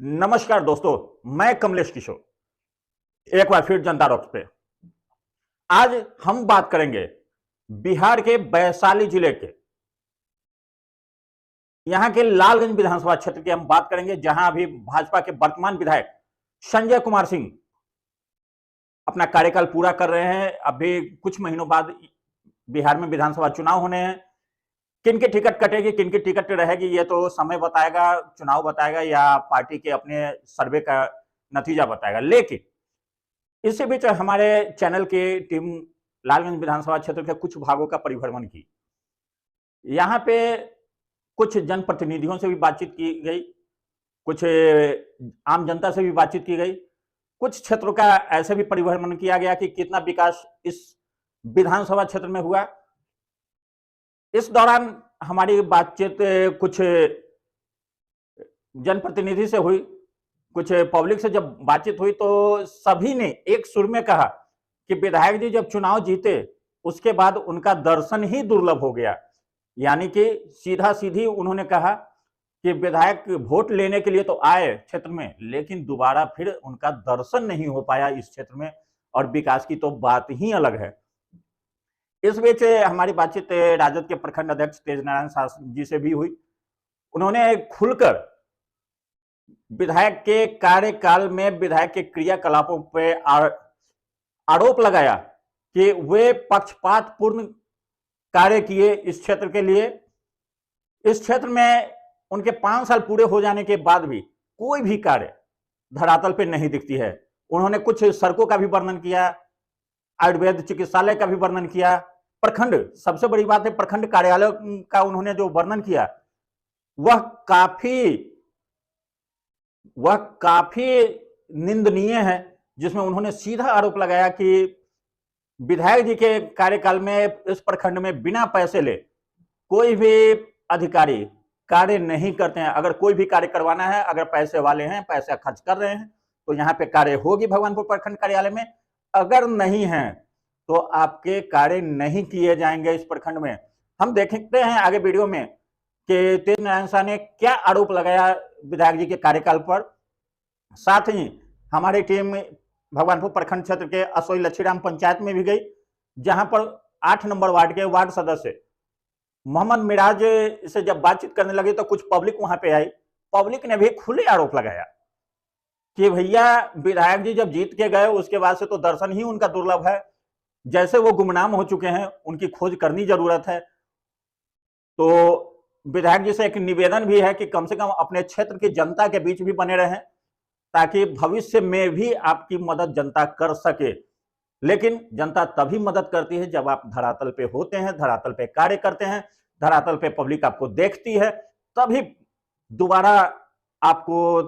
नमस्कार दोस्तों, मैं कमलेश किशोर एक बार फिर जनता रॉक्स पे। आज हम बात करेंगे बिहार के वैशाली जिले के यहां के लालगंज विधानसभा क्षेत्र की। हम बात करेंगे जहां अभी भाजपा के वर्तमान विधायक संजय कुमार सिंह अपना कार्यकाल पूरा कर रहे हैं। अभी कुछ महीनों बाद बिहार में विधानसभा चुनाव होने हैं। किन की टिकट कटेगी, किन की टिकट रहेगी, ये तो समय बताएगा, चुनाव बताएगा या पार्टी के अपने सर्वे का नतीजा बताएगा। लेकिन इसी बीच हमारे चैनल की टीम लालगंज विधानसभा क्षेत्र के कुछ भागों का परिभ्रमण की। यहाँ पे कुछ जनप्रतिनिधियों से भी बातचीत की गई, कुछ आम जनता से भी बातचीत की गई, कुछ क्षेत्रों का ऐसे भी परिभ्रमण किया गया कि कितना विकास इस विधानसभा क्षेत्र में हुआ। इस दौरान हमारी बातचीत कुछ जनप्रतिनिधि से हुई, कुछ पब्लिक से जब बातचीत हुई तो सभी ने एक सुर में कहा कि विधायक जी जब चुनाव जीते उसके बाद उनका दर्शन ही दुर्लभ हो गया। यानी कि सीधा सीधी उन्होंने कहा कि विधायक वोट लेने के लिए तो आए क्षेत्र में, लेकिन दोबारा फिर उनका दर्शन नहीं हो पाया इस क्षेत्र में, और विकास की तो बात ही अलग है। इस बीच हमारी बातचीत राजद के प्रखंड अध्यक्ष तेज नारायण शाह जी से भी हुई। उन्होंने खुलकर विधायक के कार्यकाल में विधायक के क्रियाकलापों पर आरोप लगाया कि वे पक्षपातपूर्ण कार्य किए इस क्षेत्र के लिए। इस क्षेत्र में उनके 5 साल पूरे हो जाने के बाद भी कोई भी कार्य धरातल पे नहीं दिखती है। उन्होंने कुछ सड़कों का भी वर्णन किया, आयुर्वेद चिकित्सालय का भी वर्णन किया, प्रखंड, सबसे बड़ी बात है प्रखंड कार्यालय का उन्होंने जो वर्णन किया वह काफी निंदनीय है, जिसमें उन्होंने सीधा आरोप लगाया कि विधायक जी के कार्यकाल में इस प्रखंड में बिना पैसे ले कोई भी अधिकारी कार्य नहीं करते हैं। अगर कोई भी कार्य करवाना है, अगर पैसे वाले हैं, पैसा खर्च कर रहे हैं तो यहाँ पे कार्य होगी भगवानपुर प्रखंड कार्यालय में, अगर नहीं है तो आपके कार्य नहीं किए जाएंगे इस प्रखंड में। हम देखते हैं आगे वीडियो में कि तेज नारायण शाह ने क्या आरोप लगाया विधायक जी के कार्यकाल पर। साथ ही हमारी टीम भगवानपुर प्रखंड क्षेत्र के असोई लच्छीराम पंचायत में भी गई, जहां पर 8 नंबर वार्ड के वार्ड सदस्य मोहम्मद मिराज से जब बातचीत करने लगे तो कुछ पब्लिक वहां पे आई। पब्लिक ने भी खुले आरोप लगाया कि भैया विधायक जी जब जीत के गए उसके बाद से तो दर्शन ही उनका दुर्लभ है, जैसे वो गुमनाम हो चुके हैं, उनकी खोज करनी जरूरत है। तो विधायक जी से एक निवेदन भी है कि कम से कम अपने क्षेत्र की जनता के बीच भी बने रहें, ताकि भविष्य में भी आपकी मदद जनता कर सके। लेकिन जनता तभी मदद करती है जब आप धरातल पे होते हैं, धरातल पे कार्य करते हैं, धरातल पे पब्लिक आपको देखती है, तभी दोबारा आपको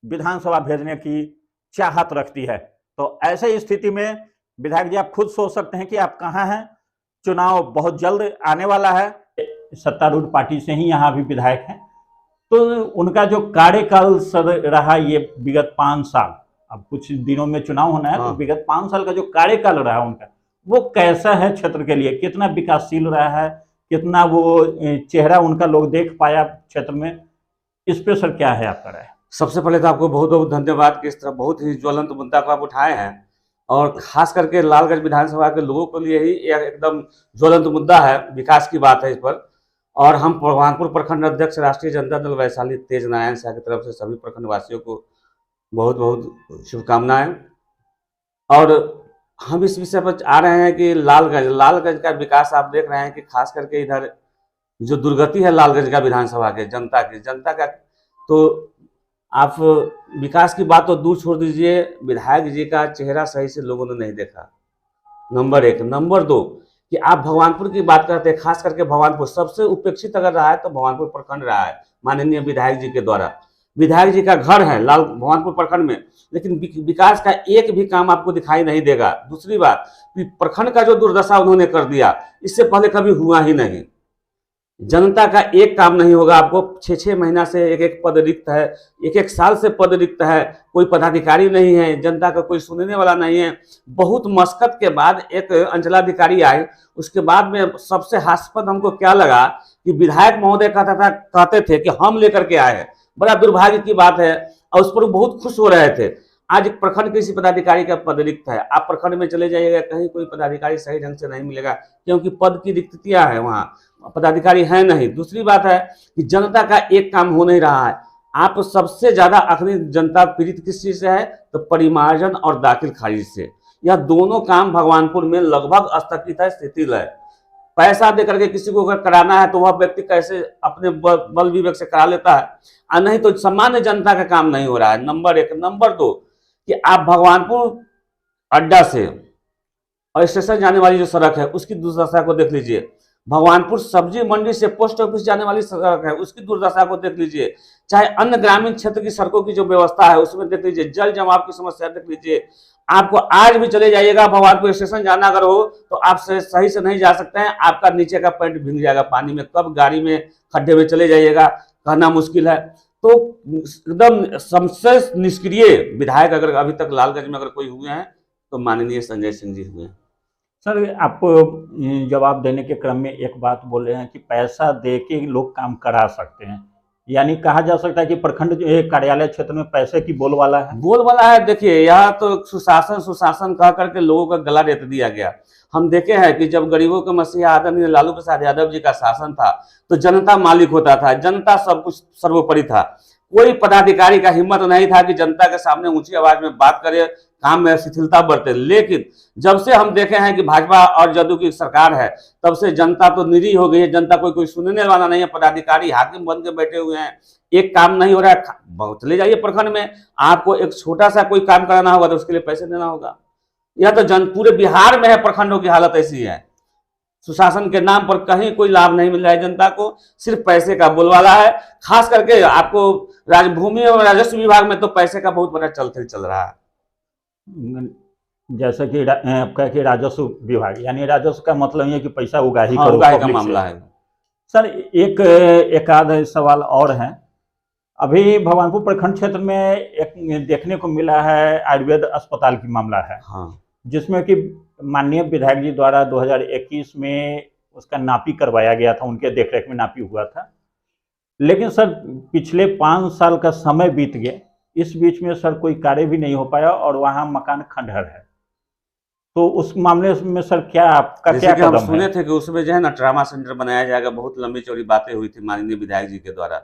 विधानसभा भेजने की चाहत रखती है। तो ऐसे स्थिति में विधायक जी आप खुद सोच सकते हैं कि आप कहां हैं। चुनाव बहुत जल्द आने वाला है, सत्तारूढ़ पार्टी से ही यहाँ भी विधायक हैं, तो उनका जो कार्यकाल रहा ये विगत 5 साल, अब कुछ दिनों में चुनाव होना है, तो विगत 5 साल का जो कार्यकाल रहा उनका वो कैसा है क्षेत्र के लिए, कितना विकासशील रहा है, कितना वो चेहरा उनका लोग देख पाया क्षेत्र में, इस पे सर क्या है आपका राय? सबसे पहले तो आपको बहुत बहुत धन्यवाद कि इस तरह बहुत ही ज्वलंत मुद्दा को आप उठाए हैं, और खास करके लालगंज विधानसभा के लोगों के लिए ही एकदम ज्वलंत मुद्दा है, विकास की बात है इस पर। और हम भगवानपुर प्रखंड अध्यक्ष राष्ट्रीय जनता दल वैशाली तेज नारायण शाह की तरफ से सभी प्रखंड वासियों को बहुत बहुत शुभकामनाएं। और हम इस विषय पर आ रहे हैं कि लालगंज का विकास आप देख रहे हैं कि खास करके इधर जो दुर्गति है लालगंज का विधानसभा के जनता का, तो आप विकास की बात तो दूर छोड़ दीजिए, विधायक जी का चेहरा सही से लोगों ने नहीं देखा, नंबर 1। नंबर 2 कि आप भगवानपुर की बात करते हैं, खास करके भगवानपुर सबसे उपेक्षित अगर रहा है तो भगवानपुर प्रखंड रहा है माननीय विधायक जी के द्वारा। विधायक जी का घर है भगवानपुर प्रखंड में, लेकिन विकास का एक भी काम आपको दिखाई नहीं देगा। दूसरी बात, प्रखंड का जो दुर्दशा उन्होंने कर दिया, इससे पहले कभी हुआ ही नहीं। जनता का एक काम नहीं होगा, आपको 6-6 महीना से एक पद रिक्त है, एक साल से पद रिक्त है, कोई पदाधिकारी नहीं है, जनता का कोई सुनने वाला नहीं है। बहुत मशक्कत के बाद एक अंचलाधिकारी आए, उसके बाद में सबसे हास्यास्पद हमको क्या लगा कि विधायक महोदय कहते थे कि हम लेकर के आए हैं, बड़ा दुर्भाग्य की बात है, और उस पर वो बहुत खुश हो रहे थे। आज एक प्रखंड कृषि पदाधिकारी का पद रिक्त है, आप प्रखंड में चले जाइएगा, कहीं कोई पदाधिकारी सही ढंग से नहीं मिलेगा, क्योंकि पद की रिक्तियां है, वहाँ पदाधिकारी है नहीं। दूसरी बात है कि जनता का एक काम हो नहीं रहा है। आप सबसे ज्यादा आखिरी जनता पीड़ित किस चीज से है, तो परिमार्जन और दाखिल खारिज से। यह दोनों काम भगवानपुर में लगभग स्थगित है, शिथिल है। पैसा दे करके किसी को अगर कराना है तो वह व्यक्ति कैसे अपने बल विवेक से करा लेता है, और नहीं तो सामान्य जनता का काम नहीं हो रहा है, नंबर एक। नंबर दो कि आप भगवानपुर अड्डा से और स्टेशन जाने वाली जो सड़क है उसकी दुर्दशा को देख लीजिए। भगवानपुर सब्जी मंडी से पोस्ट ऑफिस जाने वाली सड़क है, उसकी दुर्दशा को देख लीजिए। चाहे अन्य ग्रामीण क्षेत्र की सड़कों की जो व्यवस्था है उसमें देख लीजिए, जल जमाव की समस्या देख लीजिए। आपको आज भी चले जाइएगा, भगवानपुर स्टेशन जाना अगर हो तो आप सही से नहीं जा सकते हैं, आपका नीचे का पैंट भीग जाएगा पानी में, कब गाड़ी में खड्डे में चले जाइएगा कहना मुश्किल है। तो एकदम सबसे निष्क्रिय विधायक अगर अभी तक लालगंज में अगर कोई हुए हैं तो माननीय संजय सिंह जी हुए हैं। सर, आप जवाब देने के क्रम में एक बात बोल रहे हैं कि पैसा दे के लोग काम करा सकते हैं, यानी कहा जा सकता है कि प्रखंड कार्यालय क्षेत्र में पैसे की बोलबाला है। बोलबाला है। देखिए, यहाँ तो सुशासन सुशासन कह करके लोगों का गला रेत दिया गया। हम देखे हैं कि जब गरीबों के मसीहा आदरणीय लालू प्रसाद यादव जी का शासन था तो जनता मालिक होता था, जनता सब कुछ सर्वोपरि था। कोई पदाधिकारी का हिम्मत नहीं था कि जनता के सामने ऊंची आवाज में बात करे, काम में शिथिलता बरते। लेकिन जब से हम देखे हैं कि भाजपा और जदयू की सरकार है तब से जनता तो निरीह हो गई है। जनता कोई सुनने वाला नहीं है, पदाधिकारी हाकिम बन के बैठे हुए हैं, एक काम नहीं हो रहा है। चले जाइए प्रखंड में, आपको एक छोटा सा कोई काम कराना होगा तो उसके लिए पैसे देना होगा। यह तो पूरे बिहार में है, प्रखंडों की हालत ऐसी है। सुशासन के नाम पर कहीं कोई लाभ नहीं मिल रहा है जनता को, सिर्फ पैसे का बोलबाला है। खास करके आपको राजभूमि और राजस्व विभाग में तो पैसे का बहुत बड़ा चलते चल रहा है। जैसे कि आपका कि राजस्व विभाग, यानी राजस्व का मतलब ये कि पैसा उगाही हाँ, उगाही का मामला है। सर, एक आध सवाल और है। अभी भगवानपुर प्रखंड क्षेत्र में एक देखने को मिला है आयुर्वेद अस्पताल की मामला है। हाँ। जिसमें कि माननीय विधायक जी द्वारा 2021 में उसका नापी करवाया गया था, उनके देखरेख में नापी हुआ था। लेकिन सर पिछले 5 साल का समय बीत गया, इस बीच में सर कोई कार्य भी नहीं हो पाया और वहाँ मकान खंडहर है। तो उस मामले में सर क्या आपका क्या कदम है? हम सुने थे कि उसमें जो है ना ट्रामा सेंटर बनाया जाएगा, बहुत लंबी चौड़ी बातें हुई थी माननीय विधायक जी के द्वारा,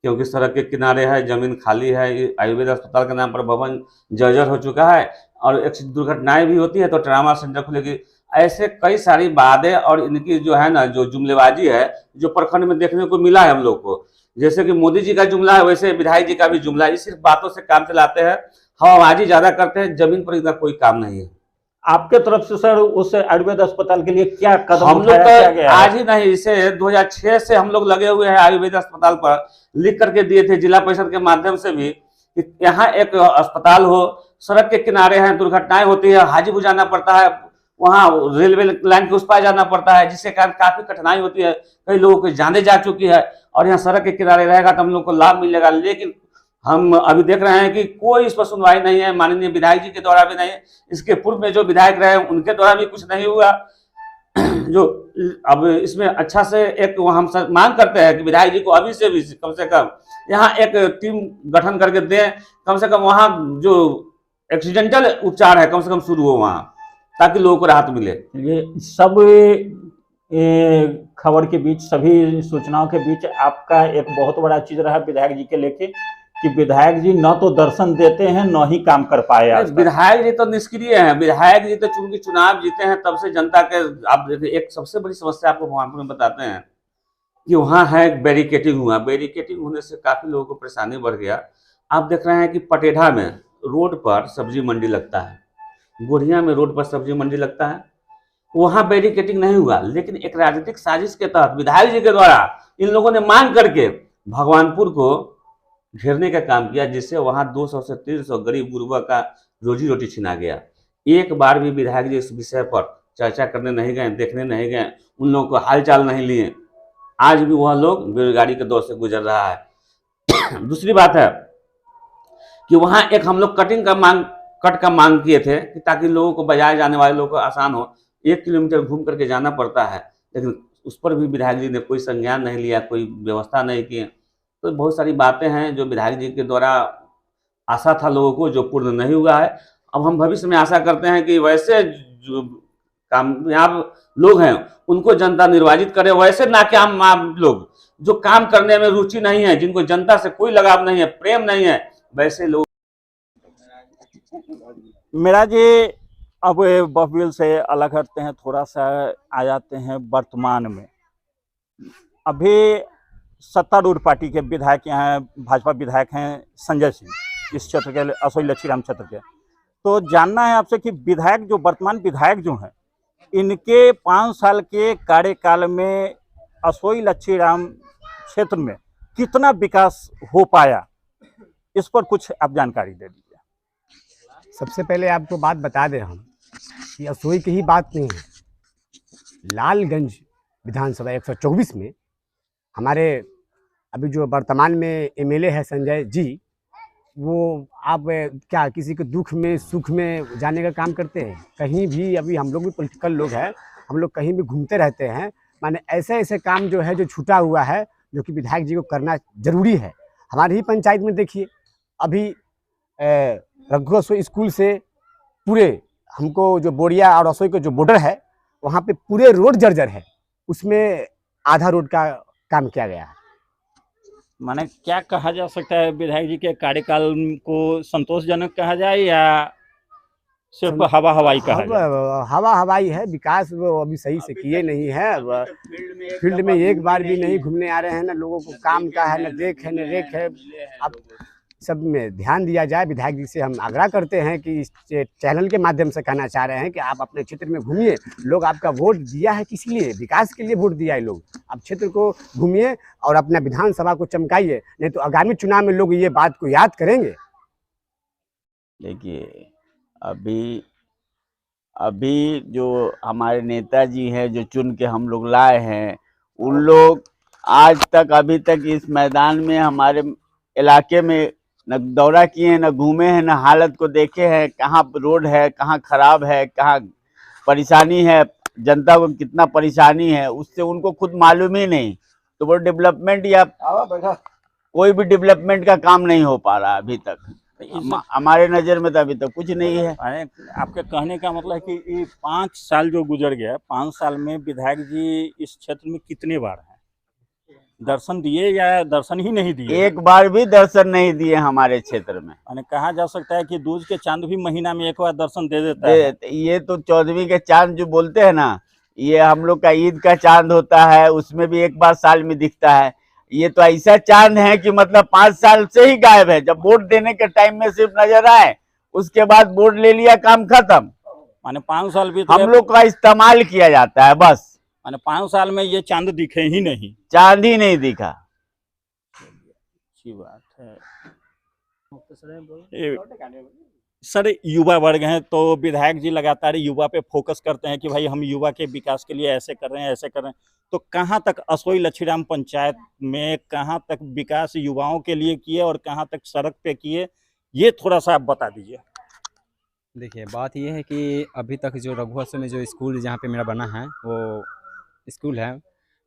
क्योंकि सड़क के किनारे है, जमीन खाली है, आयुर्वेद अस्पताल के नाम पर भवन जर्जर हो चुका है और एक दुर्घटनाएं भी होती है तो ट्रामा सेंटर खुलेगी। ऐसे कई सारी बातें और इनकी जो है ना जो जुमलेबाजी है जो प्रखंड में देखने को मिला है हम लोग को। जैसे कि मोदी जी का जुमला है वैसे विधायक जी का भी जुमला है। सिर्फ बातों से काम चलाते हैं, हवाबाजी ज्यादा करते हैं, जमीन पर इतना कोई काम नहीं है। आपके तरफ से सर उस आयुर्वेद अस्पताल के लिए क्या कदम हम लोग तो आज ही नहीं, इसे 2006 से हम लोग लगे हुए हैं आयुर्वेद अस्पताल पर, लिख करके दिए थे जिला परिषद के माध्यम से भी कि यहाँ एक अस्पताल हो। सड़क के किनारे हैं, दुर्घटनाएं होती है, हाजीपुर जाना पड़ता है, वहाँ रेलवे लाइन के उस पार जाना पड़ता है, जिसके कारण काफी कठिनाई होती है, कई लोगों की जाने जा चुकी है। और यहाँ सड़क के किनारे रहेगा तो हम लोग को लाभ मिलेगा। लेकिन हम अभी देख रहे हैं कि कोई इस पर सुनवाई नहीं है, माननीय विधायक जी के द्वारा भी नहीं, इसके पूर्व में जो विधायक रहे उनके द्वारा भी कुछ नहीं हुआ। जो अब इसमें अच्छा से एक हम मांग करते हैं कि विधायक जी को अभी से भी कम से कम यहाँ एक टीम गठन करके दें, कम से कम वहाँ जो एक्सीडेंटल उपचार है कम से कम शुरू हो वहाँ, ताकि लोगों को राहत मिले। ये सब खबर के बीच, सभी सूचनाओं के बीच आपका एक बहुत बड़ा चीज रहा विधायक जी के लेके कि विधायक जी न तो दर्शन देते हैं न ही काम कर पाए। विधायक जी तो निष्क्रिय हैं। विधायक जी तो चूंकि चुनाव जीते हैं तब से जनता के, आप देखिए एक सबसे बड़ी समस्या आपको भगवानपुर में बताते हैं कि वहाँ है बैरिकेटिंग हुआ। बैरिकेटिंग होने से काफी लोगों को परेशानी बढ़ गया। आप देख रहे हैं कि पटेढ़ा में रोड पर सब्जी मंडी लगता है, गोढ़िया में रोड पर सब्जी मंडी लगता है, वहां बैरिकेटिंग नहीं हुआ। लेकिन एक राजनीतिक साजिश के तहत विधायक जी के द्वारा इन लोगों ने मांग करके भगवानपुर को घेरने का काम किया, जिससे वहां 200 से 300 गरीब गुरबा का रोजी रोटी छिना गया। एक बार भी विधायक जी इस विषय पर चर्चा करने नहीं गए, देखने नहीं गए, उन लोगों को हालचाल नहीं लिए। आज भी वह लोग बेरोजगारी के दौर से गुजर रहा है। दूसरी बात है कि वहां एक हम लोग कट का मांग किए थे कि ताकि लोगों को बाजार जाने वाले लोगों को आसान हो। 1 किलोमीटर घूम करके जाना पड़ता है, लेकिन उस पर भी विधायक जी ने कोई संज्ञान नहीं लिया, कोई व्यवस्था नहीं की। तो बहुत सारी बातें हैं जो विधायक जी के द्वारा आशा था लोगों को, जो पूर्ण नहीं हुआ है। अब हम भविष्य में आशा करते हैं कि वैसे जो कामयाब लोग हैं उनको जनता निर्वाचित करे, वैसे नाकामयाब लोग जो काम करने में रुचि नहीं है, जिनको जनता से कोई लगाव नहीं है, प्रेम नहीं है, वैसे लोग। मेरा जी अब बहविल से अलग हटते हैं, थोड़ा सा आ जाते हैं वर्तमान में। अभी सत्तारूढ़ पार्टी के विधायक यहाँ भाजपा विधायक हैं संजय सिंह, इस क्षेत्र के असोई लच्छीराम क्षेत्र के। तो जानना है आपसे कि विधायक जो वर्तमान विधायक जो हैं, इनके 5 साल के कार्यकाल में असोई लच्छीराम क्षेत्र में कितना विकास हो पाया, इस पर कुछ आप जानकारी दे दीजिए। सबसे पहले आपको बात बता दें हम कि असोई की ही बात नहीं है, लालगंज विधानसभा 124 में हमारे अभी जो वर्तमान में एमएलए है संजय जी, वो आप क्या किसी के दुख में सुख में जाने का काम करते हैं? कहीं भी, अभी हम लोग भी पॉलिटिकल लोग हैं, हम लोग कहीं भी घूमते रहते हैं, माने ऐसे ऐसे काम जो है जो छूटा हुआ है, जो कि विधायक जी को करना जरूरी है। हमारी ही पंचायत में देखिए, अभी रघु रसोई स्कूल से पूरे हमको जो बोरिया और रसोई का जो बॉर्डर है, वहाँ पे पूरे रोड जर्जर है, उसमें आधा रोड का काम किया गया है। माने क्या कहा जा सकता है, विधायक जी के कार्यकाल को संतोषजनक कहा जाए या सिर्फ हवा हवाई कहा जाए? हवा हवाई है, विकास वो अभी सही से किए नहीं है। फील्ड में एक बार भी नहीं घूमने आ रहे हैं, ना लोगों को काम का है, न देख है न रेख है। अब सब में ध्यान दिया जाए। विधायक जी से हम आग्रह करते हैं कि इस चैनल के माध्यम से कहना चाह रहे हैं कि आप अपने क्षेत्र में घूमिए। लोग आपका वोट दिया है किस लिए? विकास के लिए वोट दिया है लोग। आप क्षेत्र को घूमिए और अपना विधानसभा को चमकाइए, नहीं तो आगामी चुनाव में लोग ये बात को याद करेंगे। देखिए, अभी जो हमारे नेताजी हैं, जो चुन के हम लोग लाए हैं, उन लोग आज तक अभी तक इस मैदान में हमारे इलाके में न दौरा किए हैं, न घूमे हैं, न हालत को देखे हैं, कहाँ रोड है, कहाँ खराब है, कहाँ परेशानी है, जनता को कितना परेशानी है, उससे उनको खुद मालूम ही नहीं। तो वो डेवलपमेंट या कोई भी डेवलपमेंट का काम नहीं हो पा रहा अभी तक। हमारे नज़र में तो अभी तक कुछ नहीं है। आपके कहने का मतलब है कि ये 5 साल जो गुजर गया, 5 साल में विधायक जी इस क्षेत्र में कितने बार हैं? दर्शन दिए या दर्शन ही नहीं दिए? एक बार भी दर्शन नहीं दिए हमारे क्षेत्र में। माने कहा जा सकता है कि दूज के चांद भी महीना में एक बार दर्शन दे देता है। ये तो 14वीं के चांद जो बोलते हैं ना, ये हम लोग का ईद का चांद होता है, उसमें भी एक बार साल में दिखता है। ये तो ऐसा चांद है कि मतलब 5 साल से ही गायब है। जब वोट देने के टाइम में सिर्फ नजर आए, उसके बाद वोट ले लिया, काम खत्म। माने 5 साल भी हम लोग का इस्तेमाल किया जाता है बस। माने 5 साल में ये चांद दिखे ही नहीं, चांद ही नहीं दिखा। अच्छी बात है। सर, युवा वर्ग हैं तो विधायक जी लगातार युवा पे फोकस करते हैं कि भाई हम युवा के विकास के लिए ऐसे कर रहे हैं, ऐसे कर रहे हैं। तो कहाँ तक असोई लच्छीराम पंचायत में कहाँ तक विकास युवाओं के लिए किए और कहाँ तक सड़क पे किए, ये थोड़ा सा आप बता दीजिए। देखिए, बात ये है कि अभी तक जो रघुवंश में जो स्कूल जहाँ पे मेरा बना है, वो स्कूल है,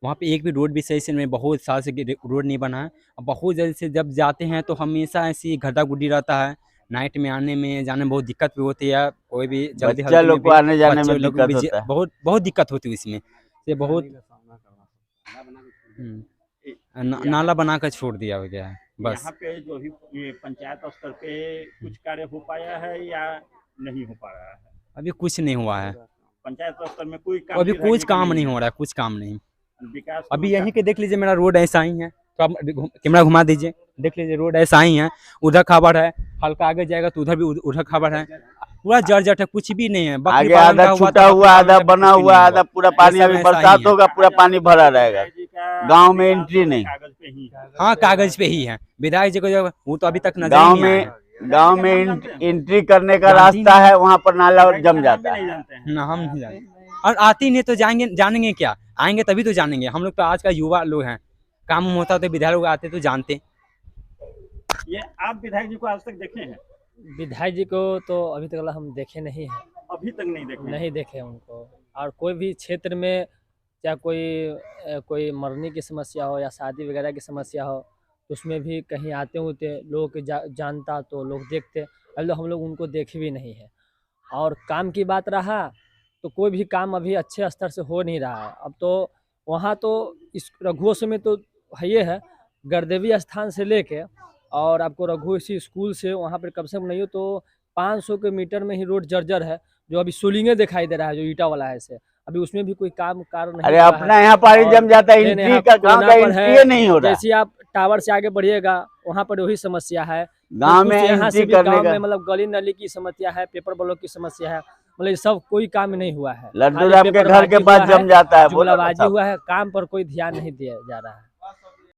वहाँ पे एक भी रोड भी सही से नहीं, बहुत साल से रोड नहीं बना है। बहुत जल्द से जब जाते हैं तो हमेशा ऐसी गड्ढा गुड्डी रहता है। नाइट में आने में जाने में बहुत दिक्कत भी होती है। कोई भी जल्दी बच्चा लोग को आने जाने में दिक्कत होता है। बहुत दिक्कत होती है इसमें से। बहुत नाला बना कर छोड़ दिया हो गया है बस। यहाँ पे जो भी ये पंचायत स्तर पे कुछ कार्य हो पाया है या नहीं हो पा रहा है? अभी कुछ नहीं हुआ है पंचायत स्तर में कोई काम, अभी कुछ काम नहीं हो रहा है, कुछ काम नहीं। विकास अभी यहीं के देख लीजिए, मेरा रोड ऐसा ही है, तो आप कैमरा घुमा दीजिए, देख लीजिए रोड ऐसा ही है। उधर खबर है, हल्का आगे जाएगा तो उधर भी उधर खबर है, पूरा जर्जर है, कुछ भी नहीं है। आगे आधा छूटा हुआ, आधा बना हुआ, आधा पूरा पानी, अभी बरसात होगा पूरा पानी भरा रहेगा। गांव में एंट्री नहीं। हाँ, कागज पे ही है। विधायक जी को वो तो अभी तक नजर गांव में एंट्री करने का रास्ता है, वहाँ पर नाला जम जाता है ना। हम नहीं जानते, और आती नहीं तो जानेंगे क्या? आएंगे तभी तो जानेंगे। हम लोग तो आज का युवा लोग हैं, काम होता तो विधायक लोग आते तो जानते। ये आप विधायक जी को आज तक देखे हैं? विधायक जी को तो अभी तक हम देखे नहीं हैं। अभी तक नहीं देखे उनको। और कोई भी क्षेत्र में चाहे कोई मरने की समस्या हो या शादी वगैरह की समस्या हो, तो उसमें भी कहीं आते होते लोग जानता तो लोग देखते, अभी हम लोग उनको देखे भी नहीं है। और काम की बात रहा तो कोई भी काम अभी अच्छे स्तर से हो नहीं रहा है। अब तो वहाँ तो इस रघुवंश में तो है है, गरदेवी स्थान से लेके और आपको रघुवंशी स्कूल से वहाँ पर कम से कम नहीं हो तो 500 के मीटर में ही रोड जर्जर है, जो अभी सोलिंगे दिखाई दे रहा है, जो ईटा वाला है से अभी उसमें भी कोई काम कार नहीं अरे हुआ अपना है। यहाँ पानी और जम जाता है, मेन एंट्री यहाँ का गाँव का कोना पर है, एंट्री नहीं हो रहा है। जैसे आप टावर से आगे बढ़िएगा वहाँ पर वही समस्या है। गांव कुछ में यहाँ से एंट्री भी करने गांव का में मतलब गली नली की समस्या है, पेपर ब्लॉक की समस्या है, मतलब ये सब कोई काम नहीं हुआ है। लड्डू खाली राम के घर के पेपरबाजी पास हुआ है, जम जाता है, बोलो ना जुमलाबाजी साहब। हुआ है, काम पर कोई ध्यान नहीं दिया जा रहा है।